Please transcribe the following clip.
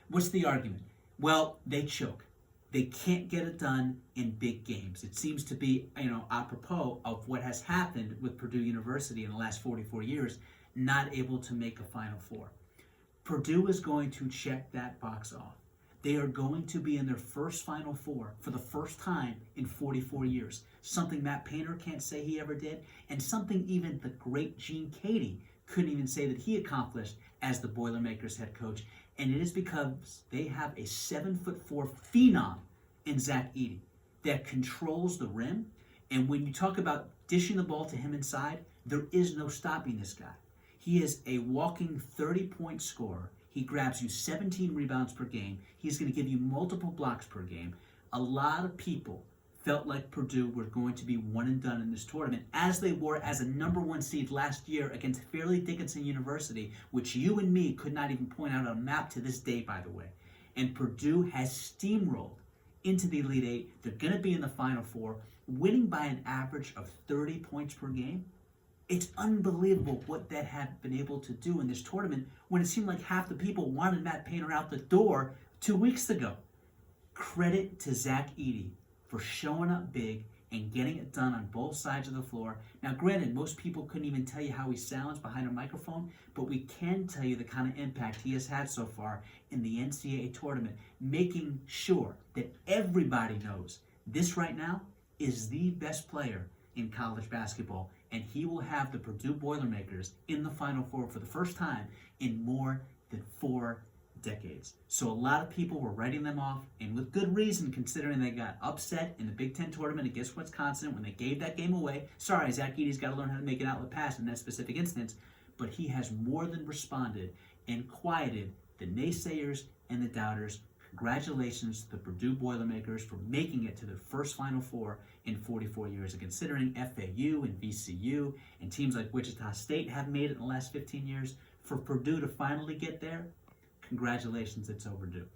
What's the argument? Well, they choke. They can't get it done in big games. It seems to be, apropos of what has happened with Purdue University in the last 44 years, not able to make a Final Four. Purdue is going to check that box off. They are going to be in their first Final Four for the first time in 44 years. Something Matt Painter can't say he ever did, and something even the great Gene Cady couldn't even say that he accomplished as the Boilermakers head coach. And it is because they have a 7'4" phenom in Zach Edey that controls the rim. And when you talk about dishing the ball to him inside, there is no stopping this guy. He is a walking 30-point scorer. He grabs you 17 rebounds per game. He's going to give you multiple blocks per game. A lot of people felt like Purdue were going to be one and done in this tournament, as they were as a number one seed last year against Fairleigh Dickinson University, which you and me could not even point out on a map to this day, by the way. And Purdue has steamrolled into the Elite Eight. They're going to be in the Final Four, winning by an average of 30 points per game. It's unbelievable what that had been able to do in this tournament when it seemed like half the people wanted Matt Painter out the door 2 weeks ago. Credit to Zach Edey for showing up big and getting it done on both sides of the floor. Now, granted, most people couldn't even tell you how he sounds behind a microphone, but we can tell you the kind of impact he has had so far in the NCAA tournament, making sure that everybody knows this right now is the best player in college basketball, and he will have the Purdue Boilermakers in the Final Four for the first time in more than 4 decades. So a lot of people were writing them off, and with good reason, considering they got upset in the Big Ten tournament against Wisconsin when they gave that game away. Sorry, Zach Edey's got to learn how to make an outlet pass in that specific instance, but he has more than responded and quieted the naysayers and the doubters. Congratulations to the Purdue Boilermakers for making it to their first Final Four in 44 years. And considering FAU and VCU and teams like Wichita State have made it in the last 15 years, for Purdue to finally get there, congratulations, it's overdue.